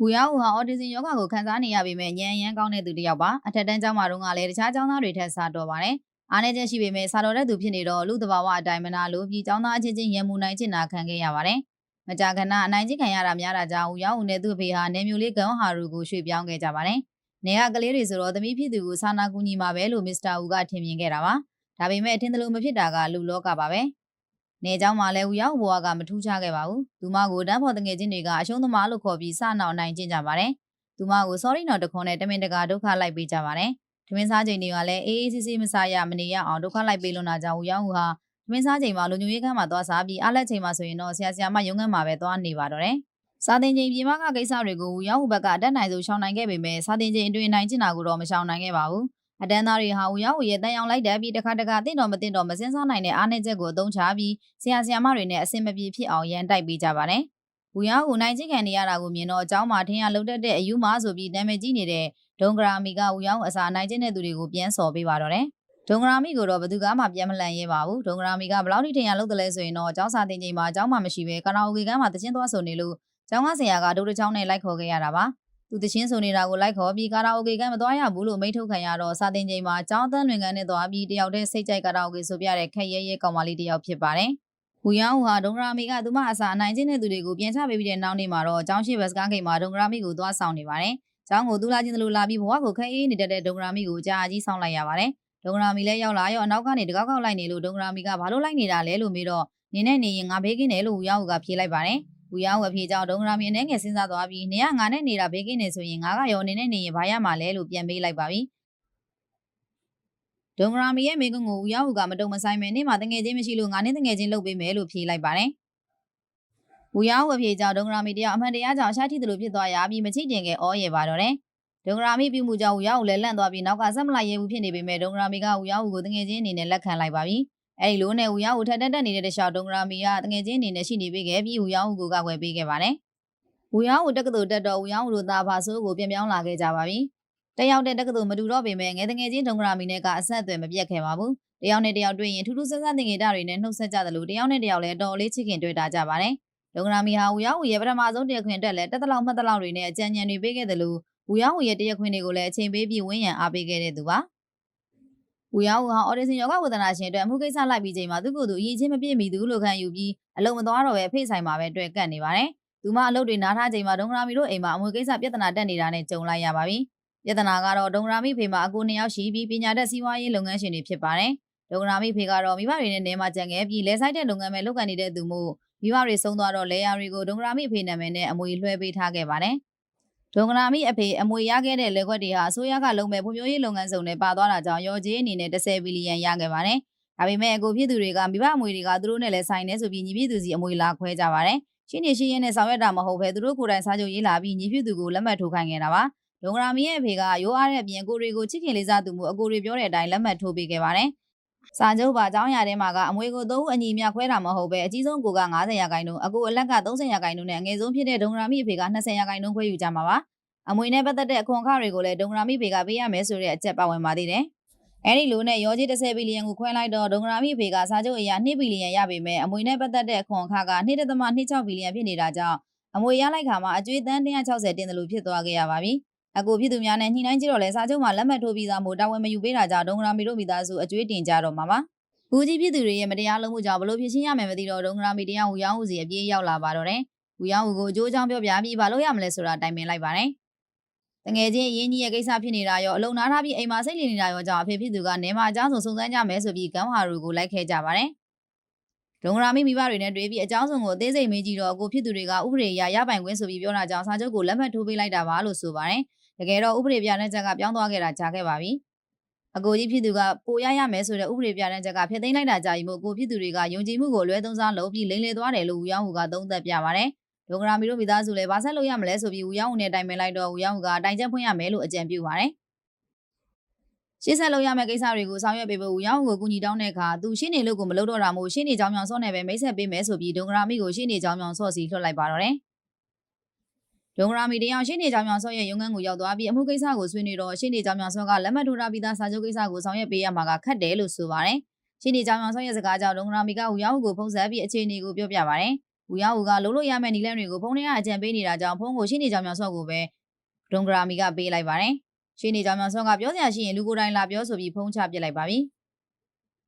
ဝူရောက်ဝူဟာအော်တီဇင်ယောဂါကိုခံစားနေရပေမဲ့ဉာဏ်ရမ်းကောင်းတဲ့သူတစ်ယောက်ပါအထက်တန်းကျောင်းမှာတော့ကလည်းတခြားကျောင်းသားတွေထက်စားတော်ပါတယ်အားနည်းချက်ရှိပေမဲ့စာတော်တဲ့သူဖြစ်နေတော့လူတဘာဝအတိုင်းမနာလို့ပြီးကျောင်းသားအချင်းချင်းရန်မှုနိုင်ချင်တာခံခဲ့ရပါတယ်မကြာခဏအနိုင်ကျင့်ခံရတာများတာကြောင့်ဝူရောက်ဝူနဲ့သူ့အဖေဟာနေမျိုးလေးကန်ဟာရူကိုရွှေ့ပြောင်းခဲ့ကြပါတယ်နေကကလေးတွေဆိုတော့သမီးဖြစ်သူကိုစာနာကူညီမှာပဲလို့မစ္စတာဝူကထင်မြင်ခဲ့တာပါဒါပေမဲ့အထင်သလိုမဖြစ်တာကလူလောကပါပဲနေเจ้าမှာလည်းဦးရောက်ဘွားကမထူးခြားခဲ့ပါဘူး။သူမကိုတန်းဖော်တငယ်ချင်းတွေကအရှုံးသမားလို့ခေါ်ပြီးစနောက်နိုင်ကျင့်ကြပါတယ်။သူမကို sorry နော်တခွန်းနဲ့တမင်တကာဒုက္ခလိုက်ပေးကြပါတယ်။ထမင်းစားချိန်တွေကလည်းအေးအေးဆေးဆေးမစားရမနေရအောင်ဒုက္ခလိုက်ပေးလွန်တာကြောင့်ဦးရောက်ဟာထမင်းစားချိန်မှာလူညွှန်ရေးခန်းမှာသွားစားပြီးအားလက်ချိန်မှာဆိုရင်တော့ဆရာမရုံးခန်းမှာပဲသွားနေပါတော့တယ်။စာသင်ချိန်ပြင်ပကကိစ္စတွေကိုဦးရောက်ဘက်ကအတက်နိုင်ဆုံးရှောင်နိုင်ခဲ့ပေမဲ့စာသင်ချိန်အတွင်းနိုင်ကျင့်တာကိုတော့မရှောင်နိုင်ခဲ့ပါဘူး။အတန်းသားတွေဟာဦးရောက်ရဲ့တန်ရောင်လိုက်တဲ့ပြီးတခါတခါတင့်တော်မတင်တော်မစင်းစားနိုင်တဲ့အားနည်းချက်ကိုအသုံးချပြီးဆရာမတွေနဲ့အဆင်မပြေဖြစ်အောင်ရန်တိုက်ပေးကြပါတယ်။ဦးရောက်နိုင်ကျင့်ခံနေရတာကိုမြင်တော့အเจ้าမှာထင်ရလုံတတ်တဲ့အယူမဆိုပြီးနာမည်ကြီးနေတဲ့ဒုံဂရာမီကဦးရောက်အစာနိုင်ကျင့်တဲ့သူတွေကိုပြန်စော်ပေးပါတော့တယ်။ဒုံဂရာမီကိုတော့ဘယ်သူမှပြန်မလှန်ရဲပါဘူး။ဒုံဂရာမီကဘလောက်ထိထင်ရလုံတယ်လဲဆိုရင်တော့အเจ้าစာတင်ချိန်မှာအเจ้าမှမရှိပဲကာရာအိုကေကမ်းမှာတချင်းသွားဆိုနေလို့ကျောင်းကဆရာကဒုတ်တချောင်းနဲ့လိုက်ခေါ်ခဲ့ရတာပါ။သူတချင်းဆိုနေတာကိုလိုက်ခေါ်ပြီးကာရာအိုကေကမ်းမသွားရဘူးလို့မိန့်ထုတ်ခံရတော့စာတင်ချိန်မှာကျောင်းအသန်းတွင်ကန်းနဲ့သွားပြီးတယောက်တည်းစိတ်ကြိုက်ကာရာအိုကေဆိုပြတဲ့ခက်ရဲရဲကောင်မလေးတယောက်ဖြစ်ပါတယ်။ဝူယောင်ဟာဒုံဂရာမီကသူမအစာအနိုင်ကျင့်တဲ့သူတွေကိုပြန်ချပေးပြီးတဲ့နောက်နေ့မှာတော့ကျောင်းရှိဘတ်စကားဂိတ်မှာဒုံဂရာမီကိုသွားဆောင်နေပါတယ်။ကျောင်းကိုသူလာချင်းတလူလာပြီးဘဝကိုခက်အေးနေတတ်တဲ့ဒုံဂရာမီကိုကြာကြီးဆောင်လိုက်ရပါတယ်။ဒုံဂရာမီလည်းရောက်လာရောအနောက်ကနေတကောက်ကောက်လိုက်နေလို့ဒုံဂရာမီကဘာလို့လိုက်နေတာလဲလို့မေးတော့နေနဲ့နေရင်ငါဘေးကင်းတယ်လို့ဝူယောင်ကဖြေလိုက်ပါတယ်။ဝူယောင်အဖြေကြောင့်ဒုံဂရာမီအနေငယ်စဉ်းစားသွားပြီးနေကငါနဲ့နေတာဘေးကင်းနေဆိုရင်ငါကရောနေနဲ့နေရင်ဘာရမှာလဲလို့ပြန်မေးလိုက်ပါပြီ။ဒုံဂရာမီရဲ့မိကုံကိုဝူယောင်ကမတုံမဆိုင်မဲနေမှာတငယ်ချင်းမရှိလို့ငါနဲ့တငယ်ချင်းလုပ်ပေးမယ်လို့ဖြေလိုက်ပါတယ်။ဝူရောက်အဖြေကြောင့်ဒုံဂရာမီတယောက်အမှန်တရားကြောင့်ရှားထိသလိုဖြစ်သွားရပြီးမချိကျင်ခဲ့ဩရပါတော့တယ်။ဒုံဂရာမီပြုမှုကြောင့်ဝူရောက်လည်းလန့်သွားပြီးနောက်ကဆက်မလိုက်ရဲဘူးဖြစ်နေပေမဲ့ဒုံဂရာမီကဝူရောက်ကိုတငယ်ချင်းအနေနဲ့လက်ခံလိုက်ပါပြီ။အဲဒီလိုနဲ့ဝူရောက်ကိုထက်တက်နေတဲ့တခြားဒုံဂရာမီကတငယ်ချင်းအနေနဲ့ရှိနေပေးခဲ့ပြီးဝူရောက်ကိုကကွယ်ပေးခဲ့ပါတယ်။ဝူရောက်ကိုတက္ကသိုလ်တက်တော့ဝူရောက်တို့သားဖာဆိုးကိုပြန်ပြောင်းလာခဲ့ကြပါပြီ။တယောက်တဲ့တက္ကသိုလ်မတူတော့ပေမဲ့ငယ်တငယ်ချင်းဒုံဂရာမီနဲ့ကအဆက်အသွယ်မပြတ်ခဲ့ပါဘူး။တယောက်နဲ့တယောက်တွေ့ရင်ထူးထူးဆန်းဆန်းသင်္ကေတတွေနဲ့နှုတ်ဆက်ကြတယ်လို့တယောက်နဲ့တယောက်လည်းတော်လေးချစ်ခင်တွေ့တာကြပါတယ်။ဒုံဂရာမီဟာဝူရောက်ရဲ့ပထမဆုံးတရားခွင်တက်လဲတက်တလောက်မှတ်တလောက်တွေနဲ့အကြံဉာဏ်တွေပေးခဲ့တယ်လို့ဝူရောက်ရဲ့တရားခွင်တွေကိုလည်းအချိန်ပေးပြီးဝန်းရံအားပေးခဲ့တဲ့သူပါဝူရောက်ဟာအော်ဒီဆင်ယောဂဝေဒနာရှင်အတွက်အမှုကိစ္စလိုက်ပြီးချိန်မှာသူ့ကိုယ်သူအရေးချင်းမပြည့်မီသူလို့ခံယူပြီးအလုံးမသွားတော့ပဲဖိတ်ဆိုင်မှာပဲတွေ့ကတ်နေပါတယ်သူမအလုပ်တွေနားထားချိန်မှာဒုံဂရာမီတို့အိမ်မှာအမွေကိစ္စပြဿနာတက်နေတာနဲ့ကြုံလိုက်ရပါပြီပြဿနာကတော့ဒုံဂရာမီဖေမှာအကို2ယောက်ရှိပြီးပညာတတ်စီးပွားရေးလုပ်ငန်းရှင်တွေဖြစ်ပါတယ်ဒုံဂရာမီဖေကတော့မိဘတွေနဲ့နေမှာကြံခဲ့ပြီးလဲဆိုင်တဲ့လုပ်ငန်းပဲလုပ်ကိုင်နေတဲ့သူမို့မိဘတွေဆုံးသွားတော့လေယာတွေကိုဒုံဂရာမီအဖေနာမည်နဲ့အမွေလွှဲပေးထားခဲ့ပါတယ်။ဒုံဂရာမီအဖေအမွေရခဲ့တဲ့လက်ခွက်တွေဟာအစိုးရကလုံမဲ့ဖွံ့ဖြိုးရေးလုပ်ငန်းစုံနဲ့ပါသွားတာကြောင့်ရော်ကြီးအနေနဲ့10ဘီလီယံရခဲ့ပါတယ်။ဒါပေမဲ့အကိုဖြစ်သူတွေကမိဘအမွေတွေကသူတို့နဲ့လည်းဆိုင်နေဆိုပြီးညီဖြစ်သူစီအမွေလာခွဲကြပါတယ်။ရှင်းနေရှင်းရင်းနဲ့ဆောင်ရွက်တာမဟုတ်ဘဲသူတို့ကိုယ်တိုင်စားကြရေးလာပြီးညီဖြစ်သူကိုလက်မှတ်ထိုးခိုင်းခဲ့တာပါ။ဒုံဂရာမီရဲ့အဖေကရိုးအားတဲ့အပြင်ကိုတွေကိုချစ်ခင်လေးစားသူမှုအကိုတွေပြောတဲ့အတိုင်းလက်မှတ်ထိုးပေးခဲ့ပါတယ်။စာချုပ်ပါအကြောင်းအရာထဲမှာကအမွေကို3ဦးအညီမျှခွဲတာမဟုတ်ပဲအကြီးဆုံးကိုက90ရာခိုင်နှုန်းအကိုအလက်က30ရာခိုင်နှုန်းနဲ့အငယ်ဆုံးဖြစ်တဲ့ဒုံဂရာမီအဖေက20ရာခိုင်နှုန်းခွဲယူကြမှာပါအမွေနဲ့ပတ်သက်တဲ့အခွန်အခတွေကိုလည်းဒုံဂရာမီဖေကပေးရမယ်ဆိုတဲ့အချက်ပါဝင်ပါသေးတယ်။အဲဒီလိုနဲ့ရောကြီး10ဘီလီယံကိုခွဲလိုက်တော့ဒုံဂရာမီဖေကစာချုပ်အရာ2ဘီလီယံရပေမဲ့အမွေနဲ့ပတ်သက်တဲ့အခွန်အခက2.26ဘီလီယံဖြစ်နေတာကြောင့်အမွေရလိုက်ခါမှာအကျွေးသန်း160တင်တယ်လို့ဖြစ်သွားခဲ့ရပါပြီ။အကိုဖြစ်သူများနဲ့ညှိနှိုင်းကြည့်တော့လဲစာချုပ်မှာလက်မှတ်ထိုးပြီးသားမို့တာဝန်မယူပေးတာကြောင့်ဒုံဂရာမီတို့မိသားစုအကျွေးတင်ကြတော့မှာပါ။ဦးကြီးဖြစ်သူတွေရဲ့မတရားလုပ်မှုကြောင့်ဘလို့ဖြစ်ရှင်းရမယ်မသိတော့ဒုံဂရာမီတရားဝူယောင်းဦးစီအပြေးရောက်လာပါတော့တယ်။ဝူယောင်းဦးကိုအကျိုးအကြောင်းပြောပြပြီးဘာလို့ရမလဲဆိုတာတိုင်ပင်လိုက်ပါတယ်။တငယ်ချင်းအရင်ကြီးရဲ့ကိစ္စဖြစ်နေတာရောအလုံနာထားပြီးအိမ်မှာစိတ်လည်နေတာရောကြောင့်အဖေဖြစ်သူကနေမှာအကြောင်းစုံစမ်းကြမယ်ဆိုပြီးကမ်ဟာရူကိုလိုက်ခဲ့ကြပါတယ်။ဒုံဂရာမီမိဘတွေနဲ့တွေ့ပြီးအကြောင်းစုံကိုအသေးစိတ်မေးကြည့်တော့အကိုဖြစ်သူတွေကဥပဒေအရရပိုင်ခွင့်ဆိုပြီးပြောတာကြောင့်စာချုပ်ကိုလက်မှတ်ထိုးပေးလိုက်တာပါလို့ဆိုပါတယ်။တကယ်တော့ဥပဒေပြတဲ့ချက်ကပြောင်းသွားခဲ့တာကြာခဲ့ပါပြီ။အကိုကြီးဖြစ်သူကပိုရမယ်ဆိုတဲ့ဥပဒေပြတဲ့ချက်ကဖျက်သိမ်းလိုက်တာကြာပြီမို့အကိုဖြစ်သူတွေကယုံကြည်မှုကိုလွဲသုံးစားလုပ်ပြီးလိမ်လည်သွားတယ်လို့ဦးရောင်းဦးကသုံးသပ်ပြပါတယ်။ဒုံဂရာမီတို့မိသားစုလည်းဘာဆက်လို့ရမလဲဆိုပြီးဦးရောင်းဦးနဲ့တိုင်ပင်လိုက်တော့ဦးရောင်းဦးကတိုင်ချက်ဖွင့်ရမယ်လို့အကြံပြုပါတယ်။ရှေ့ဆက်လို့ရမယ့်ကိစ္စတွေကိုဆောင်ရွက်ပေးဖို့ဦးရောင်းဦးကိုကူညီတောင်းတဲ့အခါသူရှင်းနေလို့ကိုမလုပ်တော့တာမို့ရှင်းနေကြောင်းကြောင့်စောနဲ့ပဲမိတ်ဆက်ပေးမယ်ဆိုပြီးဒုံဂရာမီကိုရှင်းနေကြောင်းကြောင့်စော့စီလွှတ်လိုက်ပါတော့တယ်။ဒုံဂရာမီတယောက်ရှင်းနေကြောင်းကြောင့်စော့ရဲ့ရုံးခန်းကိုရောက်သွားပြီးအမှုကိစ္စကိုဆွေးနွေးတော့ရှင်းနေကြောင်းကြောင့်စော့ကလက်မှတ်ထိုးထားပြီးသားစာချုပ်ကိစ္စကိုဆောင်ရွက်ပေးရမှာကခက်တယ်လို့ဆိုပါတယ်။ရှင်းနေကြောင်းကြောင့်စော့ရဲ့စကားကြောင့်ဒုံဂရာမီကဦးရောင်းဦးကိုဖုံးဆက်ပြီးအခြေအနေကိုပြောပြပါတယ် ဦးရောင်းဦးကလုံးလို့ရမယ့်နီလန်းတွေကိုဖုန်းထဲကအကြံပေးနေတာကြောင့်ဖုန်းကိုရှင်းနေကြောင်မြောင်စော့ကိုပဲဒုံဂရာမီကပေးလိုက်ပါတယ်ရှင်းနေကြောင်မြောင်စော့ကပြောစရာရှိရင်လူကိုယ်တိုင်လာပြောဆိုပြီးဖုန်းချပစ်လိုက်ပါပြ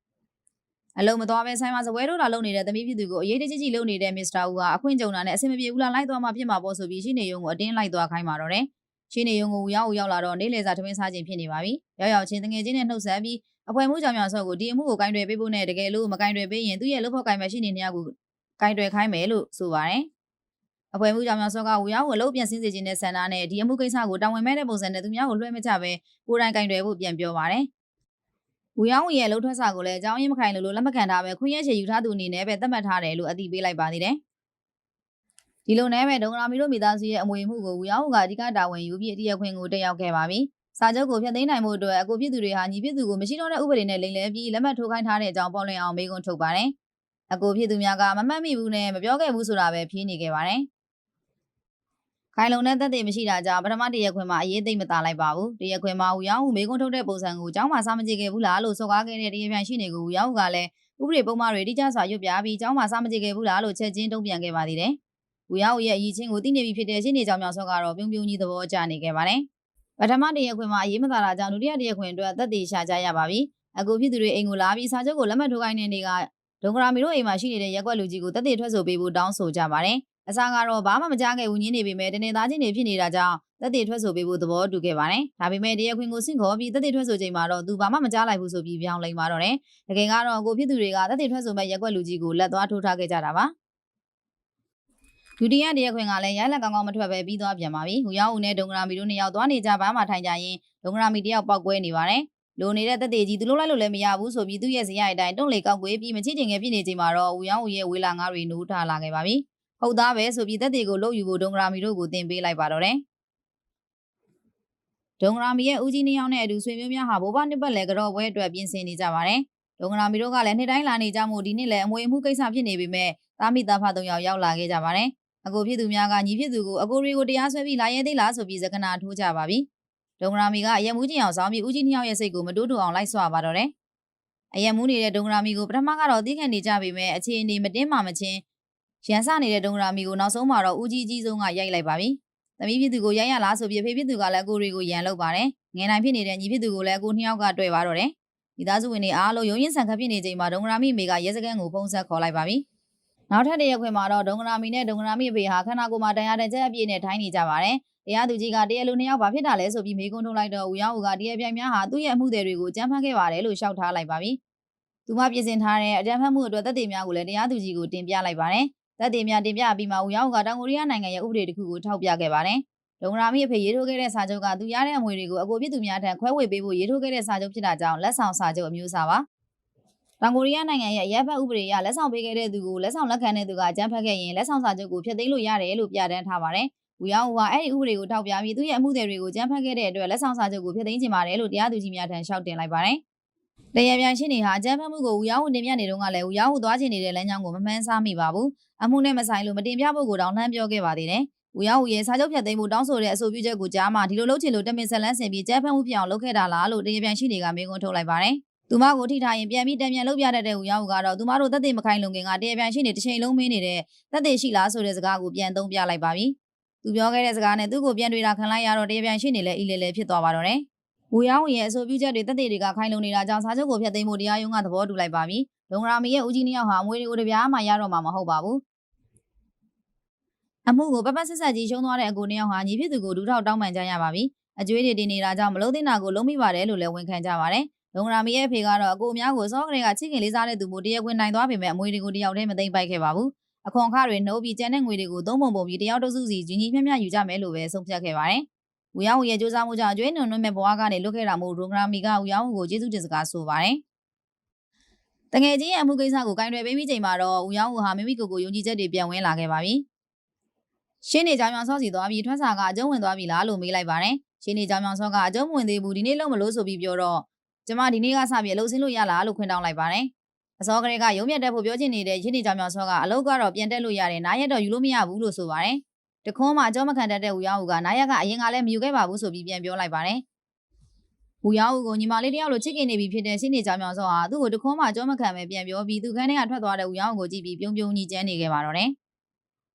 ီအလုံးမသွားပဲဆိုင်မှာစပွဲတို့လာလုံနေတဲ့သမီးဖြစ်သူကိုအရေးတကြီးကြီးလုံနေတဲ့မစ္စတာဦးကအခွင့်ကြုံတာနဲ့အဆင်မပြေဘူးလားလိုက်သွားမှဖြစ်မှာပေါ့ဆိုပြီးရှင်းနေရုံကိုအတင်းလိုက်သွားခိုင်းပါတော့တယ်ရှင်းနေရုံကိုဦးရောက်လာတော့နေလေစာထမင်းစားခြင်းဖြစ်နေပါပြီရောက်ချင်းတငယ်ချင်းနဲ့နှုတ်ဆက်ပြီးအဖွဲမှုကြောင်မြောင်စော့ကိုဒီအမှုကိုကင်တွယ်ပေးဖို့နဲ့တကယ်လို့မကင်တွယ်ပေးရင်သူ့ရဲ့လုပ်ဖို့ကင်မဲ့ရှိနေနှစ်ယောက်ကိုကင်တွယ်ခိုင်းမယ်လို့ဆိုပါတယ်အဖွဲမှုကြောင်မြောင်စော့ကဦးရောက်ကိုအလုပ်ပြန်ဆင်းစေခြင်းနဲ့ဆန္ဒနဲ့ဒီအမှုကိစ္စကိုတာဝန်မဲ့တဲ့ပုံစံနဲ့သူများကိုလွှဲမချပဲကိုယ်တိုင်ကင်တွယ်ဖို့ပြန်ပြောပါတယ်ဦးရောင်းရဲ့လှုပ်ထွက်စာကိုလည်းအကြောင်းရင်းမခိုင်လို့လက်မခံထားပဲခွင့်ရချေယူထားသူအနေနဲ့ပဲသတ်မှတ်ထားတယ်လို့အသိပေးလိုက်ပါသေးတယ်။ဒီလိုနဲ့ပဲဒုံဂရာမီတို့မိသားစုရဲ့အမွေမှုကိုဦးရောင်းကအဓိကတာဝန်ယူပြီးတရားခွင့်ကိုတက်ရောက်ခဲ့ပါပြီ။စာချုပ်ကိုဖျက်သိမ်းနိုင်မှုအတွက်အကိုဖြစ်သူတွေဟာညီဖြစ်သူကိုမရှိတော့တဲ့ဥပဒေနဲ့လိမ်လည်ပြီးလက်မှတ်ထိုးခိုင်းထားတဲ့အကြောင်းပေါ်လွင်အောင်မေးခွန်းထုတ်ပါတယ်။အကိုဖြစ်သူများကမမှတ်မိဘူးနဲ့မပြောခဲ့ဘူးဆိုတာပဲဖြေနေခဲ့ပါတယ်။ခိုင်လုံတဲ့သက်သေမရှိတာကြောင့်ပထမတရားခွင်မှာအရေးသိမ့်မသာလိုက်ပါဘူး။တရားခွင်မှာဦးရောင်းဦးမေးခွန်းထုတ်တဲ့ပုံစံကိုကျောင်းမှာစားမကြည့်ခဲ့ဘူးလားလို့စော်ကားခဲ့တဲ့တရားပြန်ရှိနေကိုဦးရောင်းကလည်းဥပဒေပုံမှန်တွေတိကျစွာရွတ်ပြပြီးကျောင်းမှာစားမကြည့်ခဲ့ဘူးလားလို့ချက်ချင်းတုံ့ပြန်ခဲ့ပါသေးတယ်။ဦးရောင်းရဲ့အရေးချင်းကိုသိနေပြီဖြစ်တဲ့ရှင်းနေကြောင်မြောင်စောကတော့ပြုံးပြုံးကြီးသဘောကျနေခဲ့ပါတယ်။ပထမတရားခွင်မှာအရေးမသာတာကြောင့်ဒုတိယတရားခွင်အတွက်သက်သေရှာကြရပါပြီ။အကိုဖြစ်သူတွေအိမ်ကိုလာပြီးစာချုပ်ကိုလက်မှတ်ထိုးခိုင်းတဲ့နေ့ကဒုံဂရာမီတို့အိမ်မှာရှိနေတဲ့ရက်ွက်လူကြီးကိုသက်သေထွက်ဆိုပေးဖို့တောင်းဆိုကြပါတယ်။အစားကတော့ဘာမှမကြားခဲ့ဘူးညင်းနေပေမဲ့တနေ့သားချင်းတွေဖြစ်နေတာကြောင့်သက်သေထွက်ဆိုပေးဖို့သဘောတူခဲ့ပါတယ်။ဒါပေမဲ့တရားခွင်ကိုဆင့်ခေါ်ပြီးသက်သေထွက်ဆိုချိန်မှာတော့သူဘာမှမကြားလိုက်ဘူးဆိုပြီးပြောင်းလိမ့်ပါတော့တယ်။တကယ်ကတော့ကိုဖြစ်သူတွေကသက်သေထွက်ဆိုမဲ့ရက်ွက်လူကြီးကိုလက်သွားထိုးထားခဲ့ကြတာပါ။ဒုတိယတရားခွင်ကလည်းရိုက်လက်ကောင်းကောင်းမထွက်ပဲပြီးသွားပြန်ပါပြီ။ဟူရောက်ဦးနဲ့ဒုံဂရာမီတို့နှစ်ယောက်သွားနေကြဘာမှထိုင်ကြရင်ဒုံဂရာမီတယောက်ပောက်ကွဲနေပါတယ်။လိုနေတဲ့သက်သေကြီးသူလုံးလိုက်လို့လည်းမရဘူးဆိုပြီးသူ့ရဲ့ဇယိုက်အတိုင်းတွန့်လေကောက်ကွေးပြီးမချစ်ချင်ငယ်ဖြစ်နေချိန်မှာတော့ဦးရောင်းဦးရဲ့ဝေလာငါးတွေနိုးထားလာခဲ့ပါပြီ။ဟုတ်သားပဲဆိုပြီးသက်သေကိုလှုပ်ယူဖို့ဒုံဂရာမီတို့ကိုတင်ပေးလိုက်ပါတော့တယ်။ဒုံဂရာမီရဲ့ဦးကြီးနှစ်ယောက်နဲ့အတူဆွေမျိုးများဟာဘိုးဘနှစ်ပတ်လည်ကြော့ပွဲအတွက်ပြင်ဆင်နေကြပါတယ်။ဒုံဂရာမီတို့ကလည်းနှစ်တိုင်းလာနေကြမှုဒီနှစ်လည်းအမွေအမှုကိစ္စဖြစ်နေပေမဲ့သားမိသားဖသုံးယောက်ရောက်လာခဲ့ကြပါတယ်။အကိုဖြစ်သူများကညီဖြစ်သူကိုအကိုတွေကိုတရားစွဲပြီးလာရဲသေးလားဆိုပြီးစကားနာထိုးကြပါပြီ။ဒုံဂရာမီကအယက်မှုကျင်အောင်ဆောင်ပြီးဦးကြီးနှစ်ယောက်ရဲ့စိတ်ကိုမတိုးတူအောင်လိုက်ဆွပါတော့တယ်။အယက်မှုနေတဲ့ဒုံဂရာမီကိုပထမကတော့သိခံနေကြပေမဲ့အခြေအနေမတင်းမာမချင်းရန်စနေတဲ့ဒုံဂရာမီကိုနောက်ဆုံးမှာတော့ဦးကြီးကြီးဆုံးကရိုက်လိုက်ပါပြီ။သမီးဖြစ်သူကိုရိုက်ရလားဆိုပြီးဖေဖြစ်သူကလည်းအကိုတွေကိုရန်လုပ်ပါတယ်။ငယ်နိုင်ဖြစ်နေတဲ့ညီဖြစ်သူကိုလည်းအကိုနှစ်ယောက်ကတွေ့ပါတော့တယ်။မိသားစုဝင်တွေအားလုံးရုံရင်ဆန်ခတ်ဖြစ်နေချိန်မှာဒုံဂရာမီမိကရဲစခန်းကိုဖုန်းဆက်ခေါ်လိုက်ပါပြီ။နောက်ထပ်တရားခွင်မှာတော့ဒုံဂရာမီနဲ့ဒုံဂရာမီအဖေဟာခန္ဓာကိုယ်မှာတရားတဲ့ချက်အပြည့်နဲ့ထိုင်းနေကြပါတယ်။တရားသူကြီးကတရားလူနှစ်ယောက်ဘာဖြစ်တာလဲဆိုပြီးမေးခွန်းထုတ်လိုက်တော့ဦးရောင်းဦးကတရားပြိုင်များဟာသူ့ရဲ့အမှုတွေကိုကြမ်းဖက်ခဲ့ပါတယ်လို့ရှောက်ထားလိုက်ပါပြီ။သူမပြင်ဆင်ထားတဲ့အကြမ်းဖက်မှုအတွက်သက်သေများကိုလည်းတရားသူကြီးကိုတင်ပြလိုက်ပါတယ်။သက်သေများတင်ပြပြီးမှဦးရောင်းဦးကတောင်ကိုရီးယားနိုင်ငံရဲ့ဥပဒေတစ်ခုကိုထောက်ပြခဲ့ပါတယ်။ဒုံဂရာမီအဖေရေးထိုးခဲ့တဲ့စာချုပ်ကသူရတဲ့အမွေတွေကိုအကိုဖြစ်သူများထံခွဲဝေပေးဖို့ရေးထိုးခဲ့တဲ့စာချုပ်ဖြစ်တာကြောင့်လက်ဆောင်စာချုပ်အမျိုးအစားပါ။တောင်ကိုရီးယားနိုင်ငံရဲ့ရပ်ဘက်ဥပဒေအရလက်ဆောင်ပေးခဲ့တဲ့သူကိုလက်ဆောင်လက်ခံတဲ့သူကအကြမ်းဖက်ခဲ့ရင်လက်ဆောင်စာချုပ်ကိုဖျက်သိမ်းလို့ရတယ်လို့ပြဋ္ဌာန်းထားပါတယ်။ဦးရောင်းဦးကအဲ့ဒီဥပဒေကိုထောက်ပြပြီးသူ့ရဲ့အမှုတွေကိုကြမ်းဖက်ခဲ့တဲ့အတွက်လက်ဆောင်စာချုပ်ကိုဖျက်သိမ်းချင်ပါတယ်လို့တရားသူကြီးများထံလျှောက်တင်လိုက်ပါတယ်။တရားပြန်ရှင်းနေဟာကြမ်းဖက်မှုကိုဦးရောင်းဦးတင်ပြနေတော့ကလည်းဦးရောင်းဦးသွားချင်နေတဲ့လမ်းကြောင်းကိုမမှန်းဆမိပါဘူး။အမှုနဲ့မဆိုင်လို့မတင်ပြဖို့ကိုတောင်လှမ်းပြောခဲ့ပါသေးတယ်။ဦးရောင်းဦးရဲ့စာချုပ်ဖျက်သိမ်းဖို့တောင်းဆိုတဲ့အဆိုပြုချက်ကိုကြားမှာဒီလိုလုပ်ချင်လို့တမင်ဆက်လန်းဆင်ပြီးကြမ်းဖက်မှုဖြစ်အောင်လုပ်ခဲ့တာလားလို့တရားပြန်ရှင်းနေကမေးခွန်းထုတ်လိုက်ပါတယ်။သူမကိုထိထားရင်ပြန်ပြီးတံပြန်လုပ်ပြတတ်တဲ့ဦးရောင်းဦးကတော့သူမတို့သက်သေမခိုင်လုံခင်ကတရားပြန်ရှင်းနေတစ်ချိန်လုံးမင်းနေတဲ့သက်သေရှိလားဆိုတဲ့စကားကိုပြန်သုံးပြလိုက်ပါပြီ။သူပြောခဲ့တဲ့စကားနဲ့သူ့ကိုပြန်တွေ့တာခံလိုက်ရတော့တရားပြန်ရှင်းနေလဲအီလေလေဖြစ်သွားပါတော့တယ်။ဦးရောင်းဦးရဲ့အဆိုပြုချက်တွေသက်သေတွေကခိုင်လုံနေတာကြောင့်စာချုပ်ကိုဖျက်သိမ်းဖို့တရားရုံးကသဘောတူလိုက်ပါပြီ။ဒုံဂရာမီရဲ့ဦးကြီးနှစ်ယောက်ဟာအမွေတွေကိုတပြားမှရတော့မှာမဟုတ်ပါဘူး။အမှုကိုပပဆက်ဆက်ကြီးရှုံးသွားတဲ့အကိုနှစ်ယောက်ဟာညီဖြစ်သူကိုဒူးထောက်တောင်းပန်ကြရပါပြီ။အကျွေးတွေတင်နေတာကြောင့်မလုံးသိတာကိုလုံးမိပါတယ်လို့လည်းဝန်ခံကြပါတယ်။ဒုံဂရာမီရဲ့အဖေကတော့အကိုများကိုစောကလေးကချစ်ခင်လေးစားတဲ့သူမို့တရားခွင်နိုင်သွားပေမဲ့အမွေတွေကိုတယောက်တည်းမသိမ့်ပိုက်ခဲ့ပါဘူး။အခွန်အခတွေနှုတ်ပြီးကျန်တဲ့ငွေတွေကိုသုံးပုံပုံပြီးတယောက်တစ်စုစီညီညီမျှမျှယူကြမယ်လို့ပဲဆုံးဖြတ်ခဲ့ပါတယ်။ဦးရောင်းဦးရဲ့စူးစမ်းမှုကြောင့်အကျွေးနွံနွံ့မဲ့ဘဝကနေလွတ်ခဲ့တာမို့ဒုံဂရာမီကဦးရောင်းဦးကိုကျေးဇူးတင်စကားဆိုပါတယ်။တငယ်ချင်းရဲ့အမှုကိစ္စကိုကင်တွယ်ပေးပြီးချိန်မှာတော့ဦးရောင်းဦးဟာမိမိကိုယ်ကိုယုံကြည်ချက်တွေပြန်ဝင်လာခဲ့ပါပြီ။ရှင်းနေကြောင်မြောင်စောစီသွားပြီးထွန်းစာကအကျုံးဝင်သွားပြီလားလို့မေးလိုက်ပါတယ်။ရှင်းနေကြောင်မြောင်စောကအကျုံးဝင်သေးဘူးဒီနေ့လုံးမလို့ဆိုပြီးပြောတော့ကျမဒီနေ့ကစပြီးအလုပ်ဆင်းလို့ရလားလို့ခွင့်တောင်းလိုက်ပါတယ်။အစောကလေးကရုံးမြတ်တက်ဖို့ပြောချင်နေတဲ့ရှင်းနေကြောင်မြောင်စောကအလုပ်ကတော့ပြန်တက်လို့ရတယ်နားရက်တော့ယူလို့မရဘူးလို့ဆိုပါတယ်။တခွန်းမှအကျုံးမခံတတ်တဲ့ဦးရောင်းဦးကနားရက်ကအရင်ကလည်းမယူခဲ့ပါဘူးဆိုပြီးပြန်ပြောလိုက်ပါတယ်။ဦးရောင်းဦးကိုညီမလေးတယောက်လိုချစ်ခင်နေပြီဖြစ်တဲ့ရှင်းနေကြောင်မြောင်စောဟာသူ့ကိုတခွန်းမှအကျုံးမခံပဲပြန်ပြောပြီးသူခန်းထဲကထွက်သွားတဲ့ဦးရောင်းဦးကိုကြည့်ပြီးပြုံးပြုံးကြီးကျန်းနေခဲ့ပါတော့တယ်။